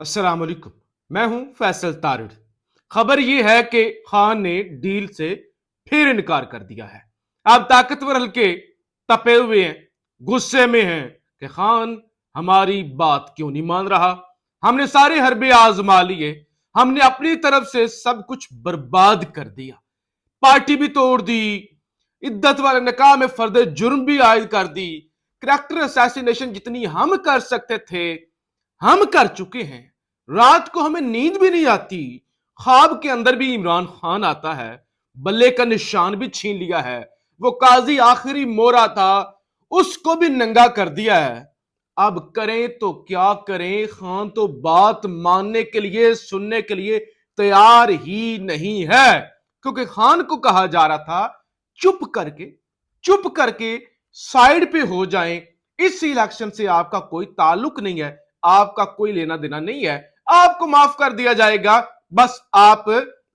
السلام علیکم، میں ہوں فیصل تارڑ۔ خبر یہ ہے کہ خان نے ڈیل سے پھر انکار کر دیا ہے۔ آپ طاقتور حلقے تپے ہوئے ہیں، غصے میں ہیں کہ خان ہماری بات کیوں نہیں مان رہا۔ ہم نے سارے حربے آزما لیے، ہم نے اپنی طرف سے سب کچھ برباد کر دیا، پارٹی بھی توڑ دی، عدت والے نکاح میں فرد جرم بھی عائد کر دی، کریکٹر اسیسینیشن جتنی ہم کر سکتے تھے ہم کر چکے ہیں۔ رات کو ہمیں نیند بھی نہیں آتی، خواب کے اندر بھی عمران خان آتا ہے، بلے کا نشان بھی چھین لیا ہے، وہ قاضی آخری مورا تھا اس کو بھی ننگا کر دیا ہے۔ اب کریں تو کیا کریں، خان تو بات ماننے کے لیے سننے کے لیے تیار ہی نہیں ہے، کیونکہ خان کو کہا جا رہا تھا چپ کر کے سائیڈ پہ ہو جائیں، اس الیکشن سے آپ کا کوئی تعلق نہیں ہے، آپ کا کوئی لینا دینا نہیں ہے، آپ کو معاف کر دیا جائے گا، بس آپ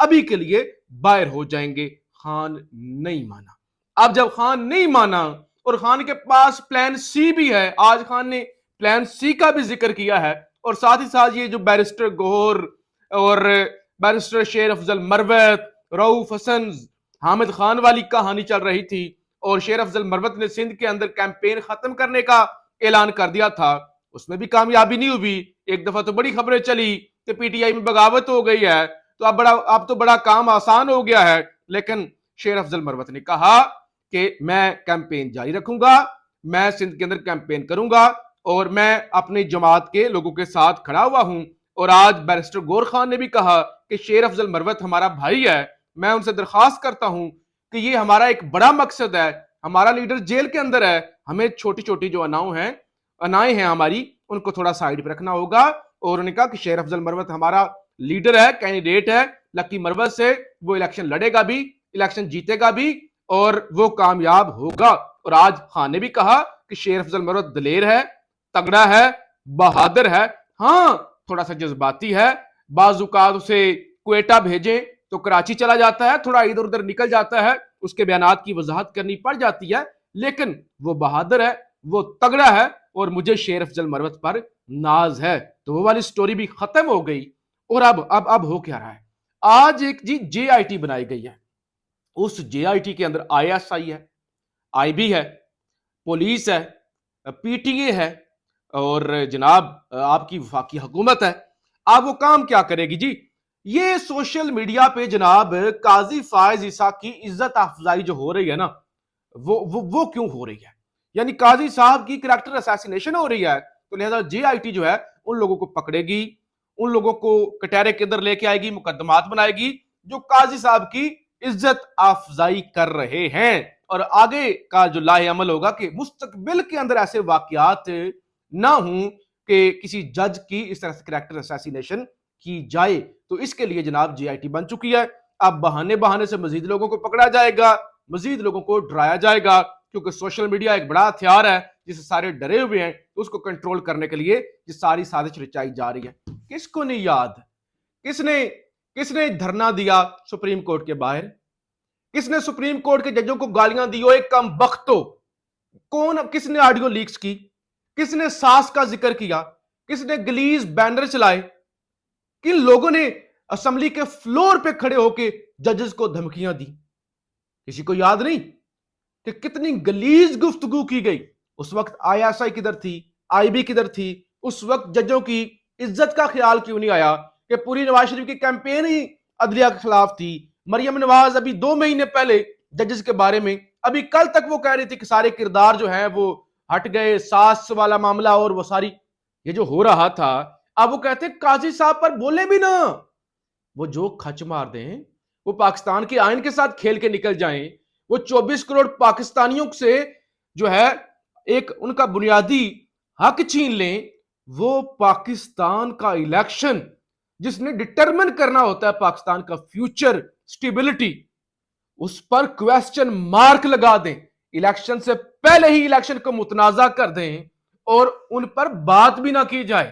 ابھی کے لیے باہر ہو جائیں گے۔ خان نہیں مانا۔ اب جب خان نہیں مانا اور خان کے پاس پلان سی بھی ہے، آج خان نے پلان سی کا بھی ذکر کیا ہے، اور ساتھ ہی ساتھ یہ جو بیرسٹر گوہر اور بیرسٹر شیر افضل مروت، رؤوف حسن، حامد خان والی کہانی چل رہی تھی، اور شیر افضل مروت نے سندھ کے اندر کیمپین ختم کرنے کا اعلان کر دیا تھا، اس میں بھی کامیابی نہیں ہوئی۔ ایک دفعہ تو بڑی خبریں چلی کہ پی ٹی آئی میں بغاوت ہو گئی ہے، تو اب تو بڑا کام آسان ہو گیا ہے، لیکن شیر افضل مروت نے کہا کہ میں کیمپین جاری رکھوں گا، میں سندھ کے اندر کیمپین کروں گا، اور میں اپنی جماعت کے لوگوں کے ساتھ کھڑا ہوا ہوں۔ اور آج بیرسٹر گور خان نے بھی کہا کہ شیر افضل مروت ہمارا بھائی ہے، میں ان سے درخواست کرتا ہوں کہ یہ ہمارا ایک بڑا مقصد ہے، ہمارا لیڈر جیل کے اندر ہے، ہمیں چھوٹی چھوٹی جو انائیں ہیں ہماری، ان کو تھوڑا سائیڈ پہ رکھنا ہوگا۔ اور انہوں نے کہا کہ شیر افضل مروت ہمارا لیڈر ہے، کینڈیڈیٹ ہے، لکی مروت سے وہ الیکشن لڑے گا بھی، الیکشن جیتے گا بھی، اور وہ کامیاب ہوگا۔ اور آج خان نے بھی کہا کہ شیر افضل مروت دلیر ہے، تگڑا ہے، بہادر ہے، ہاں تھوڑا سا جذباتی ہے، بعض اوقات اسے کوئٹہ بھیجیں تو کراچی چلا جاتا ہے، تھوڑا ادھر ادھر نکل جاتا ہے، اس کے بیانات کی وضاحت کرنی پڑ جاتی ہے، لیکن وہ بہادر ہے، وہ تگڑا ہے، اور مجھے شیر افضل مروت پر ناز ہے۔ تو وہ والی سٹوری بھی ختم ہو گئی۔ اور اب ہو کیا رہا ہے؟ آج ایک جے آئی ٹی بنائی گئی ہے، اس جے آئی ٹی کے اندر آئی ایس آئی ہے، آئی بی ہے، پولیس ہے، پی ٹی اے ہے، اور جناب آپ کی وفاقی حکومت ہے۔ اب وہ کام کیا کرے گی جی؟ یہ سوشل میڈیا پہ جناب قاضی فائز عیسیٰ کی عزت افزائی جو ہو رہی ہے نا، وہ کیوں ہو رہی ہے؟ یعنی قاضی صاحب کی کریکٹر اسیسینیشن ہو رہی ہے، تو لہذا جے آئی ٹی جو ہے ان لوگوں کو پکڑے گی، ان لوگوں کو کٹہرے کے اندر لے کے آئے گی، مقدمات بنائے گی جو قاضی صاحب کی عزت افزائی کر رہے ہیں۔ اور آگے کا جو لاہ عمل ہوگا کہ مستقبل کے اندر ایسے واقعات نہ ہوں کہ کسی جج کی اس طرح سے کریکٹر اسیسینیشن کی جائے۔ تو اس کے لیے جناب جے آئی ٹی بن چکی ہے۔ اب بہانے سے مزید لوگوں کو پکڑا جائے گا، مزید لوگوں کو ڈرایا جائے گا، کیونکہ سوشل میڈیا ایک بڑا ہتھیار ہے جسے سارے ڈرے ہوئے ہیں، اس کو کنٹرول کرنے کے لیے یہ ساری سازش رچائی جا رہی ہے۔ کس کو نہیں یاد کس نے دھرنا دیا سپریم کورٹ کے باہر؟ کس نے سپریم کورٹ کے ججوں کو گالیاں دی؟ ایک کم بختو! کس نے آڈیو لیکس کی؟ کس نے ساس کا ذکر کیا؟ کس نے گلیز بینر چلائے؟ کن لوگوں نے اسمبلی کے فلور پہ کھڑے ہو کے ججز کو دھمکیاں دی؟ کسی کو یاد نہیں کہ کتنی گلیز گفتگو کی گئی؟ اس وقت آئی ایس آئی کدھر تھی؟ آئی بی کدھر تھی؟ اس وقت ججوں کی عزت کا خیال کیوں نہیں آیا کہ پوری نواز شریف کی کیمپین ہی عدلیہ کے خلاف تھی؟ مریم نواز ابھی 2 مہینے پہلے ججز کے بارے میں، ابھی کل تک وہ کہہ رہی تھی کہ سارے کردار جو ہیں وہ ہٹ گئے، ساس والا معاملہ اور وہ ساری یہ جو ہو رہا تھا، اب وہ کہتے ہیں قاضی صاحب پر بولے بھی نہ، وہ جو کھچ مار دیں، وہ پاکستان کے آئین کے ساتھ کھیل کے نکل جائیں، وہ 24 کروڑ پاکستانیوں سے جو ہے ایک ان کا بنیادی حق چھین لیں، وہ پاکستان کا الیکشن جس نے ڈٹرمن کرنا ہوتا ہے پاکستان کا فیوچر، سٹیبلٹی، اس پر کویسچن مارک لگا دیں، الیکشن سے پہلے ہی الیکشن کو متنازع کر دیں، اور ان پر بات بھی نہ کی جائے،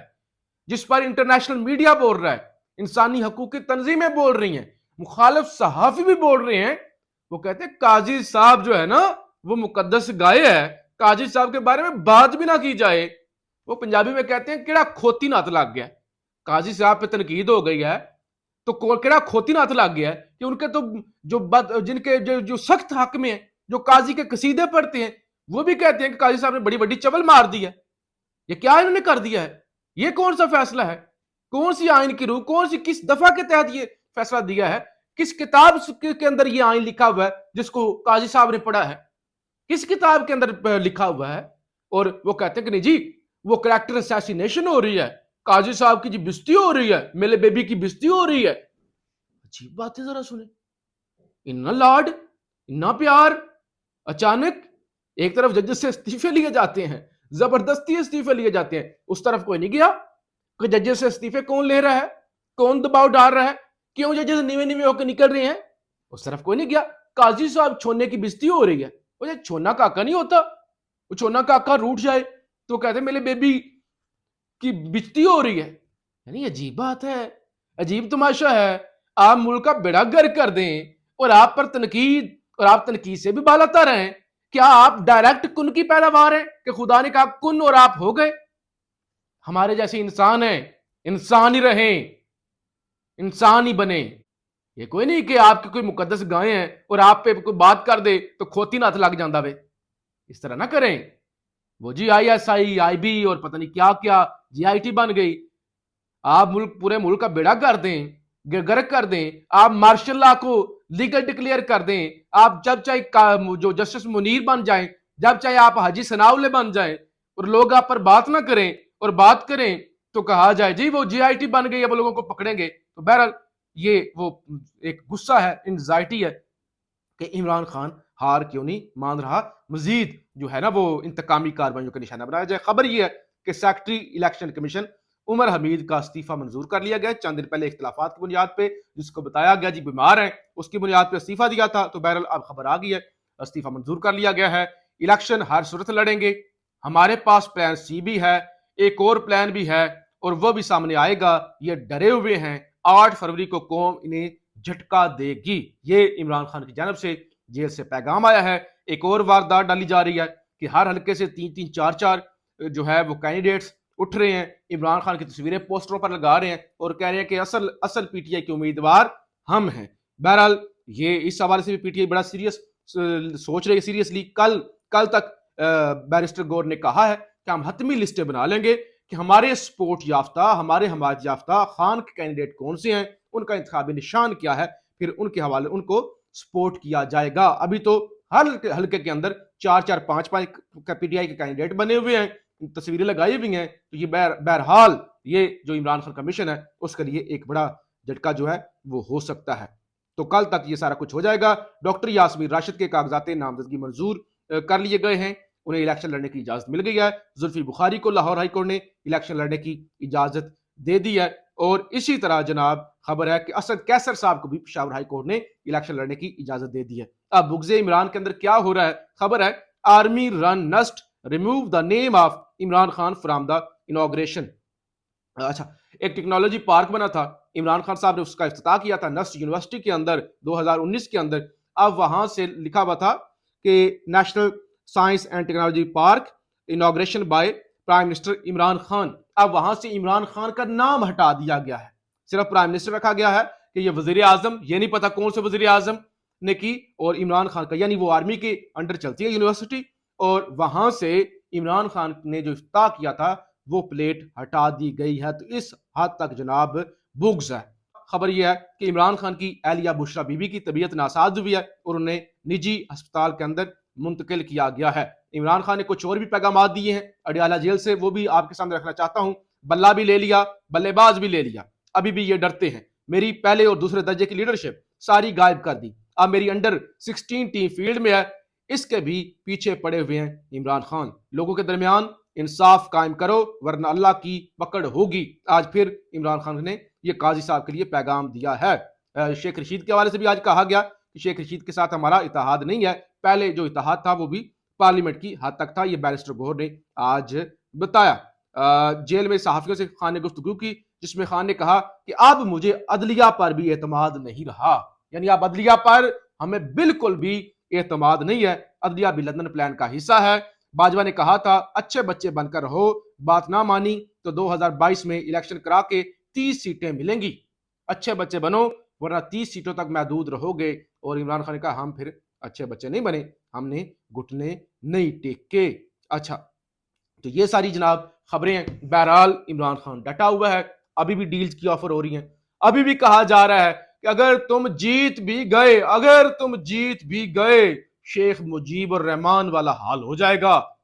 جس پر انٹرنیشنل میڈیا بول رہا ہے، انسانی حقوق کی تنظیمیں بول رہی ہیں، مخالف صحافی بھی بول رہے ہیں۔ وہ کہتے ہیں قاضی صاحب جو ہے نا وہ مقدس گائے ہے، قاضی صاحب کے بارے میں بات بھی نہ کی جائے۔ وہ پنجابی میں کہتے ہیں کیڑا کھوتی نات لگ گیا، काजी साहब पे तनकीद हो गई है तो केड़ा खोती नाथ लग गया है कि उनके तो जिनके जो सख्त हक में है, जो काजी के कसीदे पढ़ते हैं, वो भी कहते हैं कि काजी साहब ने बड़ी बड़ी चवल मार दी है। ये क्या इन्होंने कर दिया है? ये कौन सा फैसला है? कौन सी आइन की रूह, कौन सी किस दफा के तहत ये फैसला दिया है? किस किताब के अंदर ये आइन लिखा हुआ है जिसको काजी साहब ने पढ़ा है? किस किताब के अंदर लिखा हुआ है? और वो कहते हैं कि नहीं जी, वो कैरेक्टर असैसिनेशन हो रही है, काजी साहब की जी बेइज्जती हो रही है, मेरे बेबी की बेइज्जती हो रही है। अजीब बात है, जरा सुने। इतना लाड, इतना प्यार, अचानक एक तरफ जजेस से इस्तीफे लिए जाते हैं, जबरदस्ती इस्तीफे लिए जाते हैं, उस तरफ कोई नहीं गया कि जजेस से इस्तीफे कौन ले रहा है, कौन दबाव डाल रहा है, क्यों जजेस नीवे नीवे होकर निकल रहे हैं, उस तरफ कोई नहीं गया। काजी साहब छोड़ने की बेइज्जती हो रही है। वो छोना काका नहीं होता, वो छोना काका रूठ जाए तो कहते मेरे बेबी की बेइज्जती हो रही है। यानी अजीब बात है, अजीब तमाशा है। आप मुल्क का बेड़ा गर्क कर दें और आप पर तनकीद, और आप तनकीद से भी बालातर हैं। क्या आप डायरेक्ट कुन की पैदावार है कि खुदा ने कहा कुन और आप हो गए? हमारे जैसे इंसान हैं, इंसान ही रहें, इंसान ही बने। ये कोई नहीं कि आपकी कोई मुकद्दस गाय हैं और आप पे कोई बात कर दे तो खोती नाथ लग जाता वे। इस तरह ना करें। वो जी ISI, IB और पता नहीं क्या क्या GIT बन गई। आप मुल्क, पूरे मुल्क का बेड़ा कर दें, गर्क कर दें। आप मार्शल लॉ को लीगल डिक्लेयर कर दें। आप जब चाहे जो जस्टिस मुनीर बन जाएं, जब चाहे आप हाजी सनाउल्ले बन जाएं और लोग आप पर बात ना करें, और बात करें तो कहा जाए जी वो GIT बन गई, अब लोगों को पकड़ेंगे। तो बहरहाल ये वो एक गुस्सा है, एंजाइटी है कि इमरान खान हार क्यों नहीं मान रहा, मजीद जो है ना वो इंतकामी कार्रवाइयों का निशाना बनाया जाए। खबर यह है कि secretary election commission Umar Hamid का इस्तीफा मंजूर कर लिया गया चंद दिन पहले इख्तिलाफात की बुनियाद पे, जिसको बताया गया जी बीमार है, उसकी बुनियाद पे इस्तीफा दिया था। तो बहरहाल अब खबर आ गई है, इस्तीफा मंजूर कर लिया गया है। इलेक्शन हर सूरत लड़ेंगे, हमारे पास प्लान C भी है, एक और प्लान भी है और वो भी सामने आएगा। ये डरे हुए हैं, 8 फरवरी को कौम इन्हें झटका देगी। ये इमरान खान की जानब से जेल से पैगाम आया है। एक और वारदात डाली जा रही है कि हर हल्के से 3-3, 4-4 जो है वो कैंडिडेट्स उठ रहे हैं, इमरान खान की तस्वीरें पोस्टरों पर लगा रहे हैं और कह रहे हैं कि असल PTI के उम्मीदवार हम हैं। बहरहाल ये इस हवाले से भी PTI बड़ा सीरियस सोच रही है, सीरियसली। कल तक बैरिस्टर गौर ने कहा है कि हम हतमी लिस्टें बना लेंगे कि हमारे सपोर्ट याफ्ता, हमारे हमायत याफ्ता खान के कैंडिडेट कौन से हैं, उनका इंतखाबी निशान क्या है, फिर उनके हवाले उनको सपोर्ट किया जाएगा। अभी तो हर हल्के के अंदर 4-4, 5-5 PTI के कैंडिडेट बने हुए हैं, तस्वीरें लगाई हुई हैं। तो ये बहरहाल ये जो इमरान खान कमीशन है उसके लिए एक बड़ा झटका जो है वो हो सकता है। तो कल तक ये सारा कुछ हो जाएगा। डॉक्टर यास्मीन राशिद के कागजात नामजदगी मंजूर कर लिए गए हैं, उन्हें इलेक्शन लड़ने की इजाजत मिल गई है। जुल्फी बुखारी को लाहौर हाई कोर्ट ने इलेक्शन लड़ने की इजाजत दे दी है। और इसी तरह जनाब खबर है कि असद कैसर साहब को भी पेशावर हाई कोर्ट ने इलेक्शन लड़ने की इजाजत दे दी है। अब बुग़्ज़े इमरान के अंदर क्या हो रहा है, खबर है army run NUST remove the name of Imran Khan from the inauguration. अच्छा, एक टेक्नोलॉजी पार्क बना था, इमरान खान साहब ने उसका इफ्तिताह किया था नस्ट यूनिवर्सिटी के अंदर 2019 के अंदर। अब वहां से लिखा हुआ था कि national science and technology park inauguration by prime minister Imran Khan. अब वहां से इमरान खान का नाम हटा दिया गया है, सिर्फ प्राइम मिनिस्टर रखा गया है कि ये वजीर आजम, ये नहीं पता कौन से वजीर आजम ने की, और इमरान खान का, यानी वो आर्मी के अंडर चलती है यूनिवर्सिटी, और वहां से इमरान खान ने जो इफ्तिताह किया था वो प्लेट हटा दी गई है। तो इस हद तक जनाब बुग्ज है। खबर यह है कि इमरान खान की एलिया बुशरा बीबी की तबीयत नासाज हुई है और उन्हें निजी अस्पताल के अंदर मुंतकिल किया गया है। इमरान खान ने कुछ और भी पैगाम दिए हैं अडियाला जेल से, वो भी आपके सामने रखना चाहता हूं। बल्ला भी ले लिया, बल्लेबाज भी ले लिया, अभी भी ये डरते हैं। मेरी पहले और दूसरे दर्जे की लीडरशिप सारी गायब कर दी, अब मेरी अंडर 16 टीम फील्ड में है, इसके भी पीछे पड़े हुए हैं इमरान खान। लोगों के दरमियान इंसाफ कायम करो वरना अल्लाह की पकड़ होगी। आज फिर इमरान खान ने यह काजी साहब के लिए पैगाम दिया है। शेख रशीद के हवाले से भी आज कहा गया कि शेख रशीद के साथ हमारा इत्तेहाद नहीं है, पहले जो इत्तेहाद था वो भी पार्लियामेंट की हद तक था, ये बैरिस्टर गौहर ने आज बताया। जेल में सहाफियों से खान ने गुफ्तगू की जिसमें खान ने कहा कि अब मुझे अदलिया पर भी एतमाद नहीं रहा, यानी अब अदलिया पर हमें बिल्कुल भी एतमाद नहीं है, अदलिया भी लंदन प्लान का हिस्सा है। बाजवा ने कहा था अच्छे बच्चे बनकर रहो, बात ना मानी तो 2022 में इलेक्शन करा के 30 सीटें मिलेंगी। अच्छे बच्चे बनो, वरना 30 सीटों तक महदूद रहोगे। और इमरान खान ने कहा हम फिर अच्छे बच्चे नहीं बने, हमने घुटने नहीं टेके। अच्छा, तो ये सारी जनाब खबरें हैं। बहरहाल इमरान खान डटा हुआ है, अभी भी डील्स की ऑफर हो रही हैं, अभी भी कहा जा रहा है कि अगर तुम जीत भी गए, अगर तुम जीत भी गए, शेख मुजीबुर रहमान वाला हाल हो जाएगा।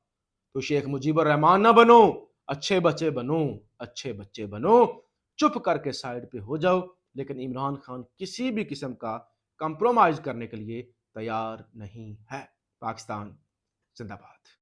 तो शेख मुजीबुर रहमान ना बनो, अच्छे बच्चे बनो, अच्छे बच्चे बनो, चुप करके साइड पे हो जाओ। लेकिन इमरान खान किसी भी किस्म का कंप्रोमाइज करने के लिए तैयार नहीं है। पाकिस्तान जिंदाबाद।